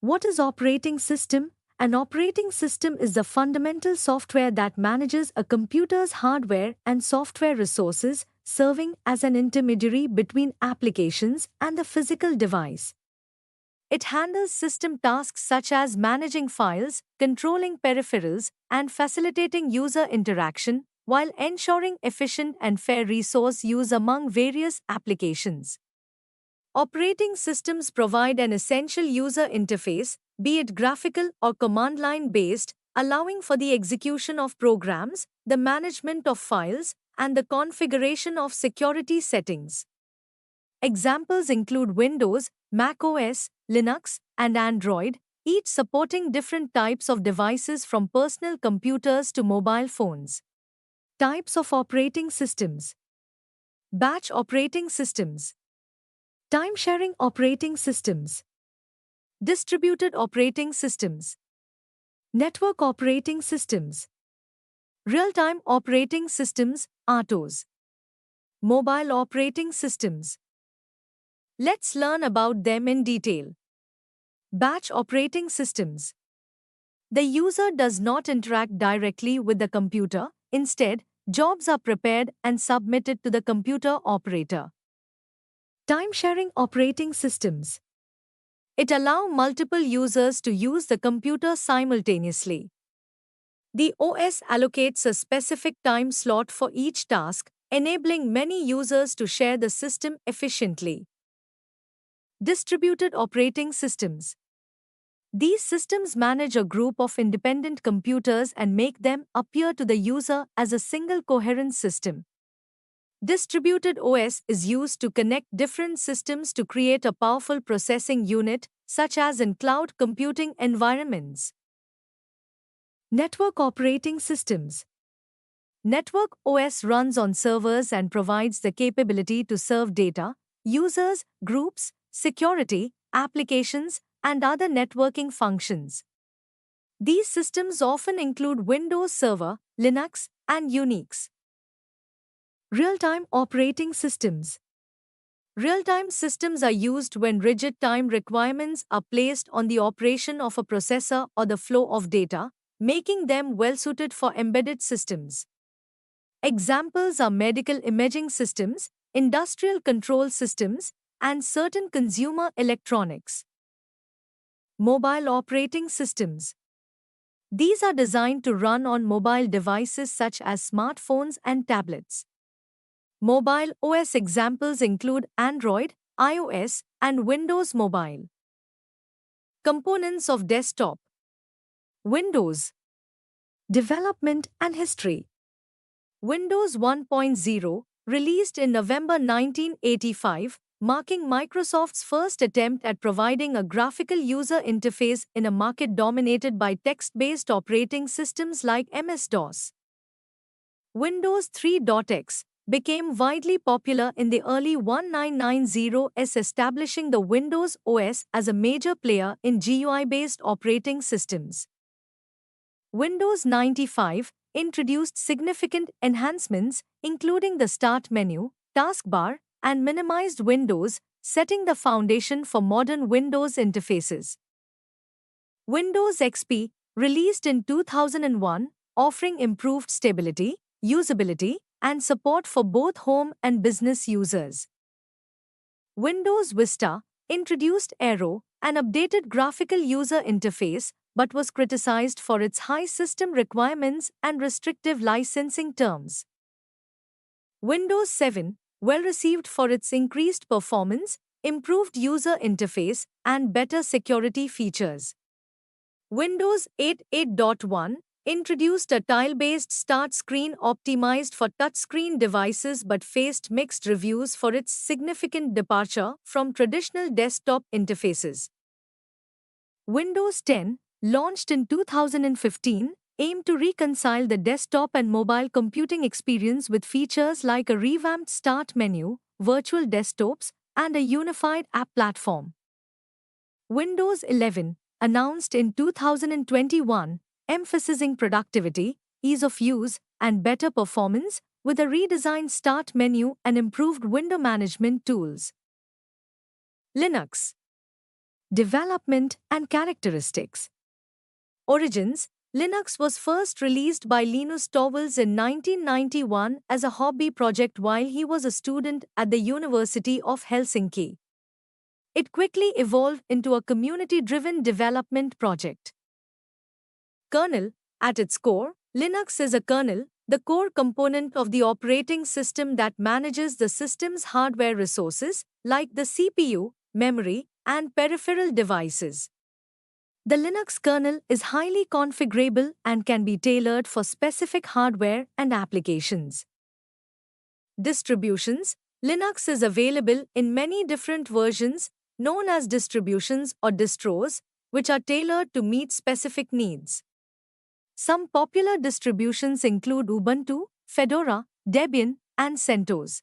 What is operating system? An operating system is the fundamental software that manages a computer's hardware and software resources, serving as an intermediary between applications and the physical device. It handles system tasks such as managing files, controlling peripherals, and facilitating user interaction, while ensuring efficient and fair resource use among various applications. Operating systems provide an essential user interface, be it graphical or command line based, allowing for the execution of programs, the management of files, and the configuration of security settings. Examples include Windows, Mac OS, Linux, and Android, each supporting different types of devices from personal computers to mobile phones. Types of operating systems: batch operating systems, time-sharing operating systems, distributed operating systems, network operating systems, real-time operating systems, RTOS, mobile operating systems. Let's learn about them in detail. Batch operating systems. The user does not interact directly with the computer. Instead, jobs are prepared and submitted to the computer operator. Time-sharing operating systems. It allows multiple users to use the computer simultaneously. The OS allocates a specific time slot for each task, enabling many users to share the system efficiently. Distributed operating systems. These systems manage a group of independent computers and make them appear to the user as a single coherent system. Distributed OS is used to connect different systems to create a powerful processing unit, such as in cloud computing environments. Network operating systems. Network OS runs on servers and provides the capability to serve data, users, groups, security, applications, and other networking functions. These systems often include Windows Server, Linux, and Unix. Real-time operating systems. Real-time systems are used when rigid time requirements are placed on the operation of a processor or the flow of data, making them well-suited for embedded systems. Examples are medical imaging systems, industrial control systems, and certain consumer electronics. Mobile operating systems. These are designed to run on mobile devices such as smartphones and tablets. Mobile OS examples include Android, iOS, and Windows Mobile. Components of desktop. Windows. Development and history. Windows 1.0, released in November 1985, marking Microsoft's first attempt at providing a graphical user interface in a market dominated by text-based operating systems like MS-DOS. Windows 3.x became widely popular in the early 1990s, establishing the Windows OS as a major player in GUI-based operating systems. Windows 95 introduced significant enhancements, including the Start menu, taskbar, and minimized windows, setting the foundation for modern Windows interfaces. Windows XP, released in 2001, offering improved stability, usability, and support for both home and business users. Windows Vista introduced Aero, an updated graphical user interface, but was criticized for its high system requirements and restrictive licensing terms. Windows 7, well received for its increased performance, improved user interface, and better security features. Windows 8 8.1 introduced a tile-based start screen optimized for touchscreen devices but faced mixed reviews for its significant departure from traditional desktop interfaces. Windows 10, launched in 2015, aimed to reconcile the desktop and mobile computing experience with features like a revamped start menu, virtual desktops, and a unified app platform. Windows 11, announced in 2021, emphasizing productivity, ease of use, and better performance, with a redesigned start menu and improved window management tools. Linux. Development and characteristics. Origins. Linux was first released by Linus Torvalds in 1991 as a hobby project while he was a student at the University of Helsinki. It quickly evolved into a community-driven development project. Kernel. At its core, Linux is a kernel, the core component of the operating system that manages the system's hardware resources, like the CPU, memory, and peripheral devices. The Linux kernel is highly configurable and can be tailored for specific hardware and applications. Distributions. Linux is available in many different versions, known as distributions or distros, which are tailored to meet specific needs. Some popular distributions include Ubuntu, Fedora, Debian, and CentOS.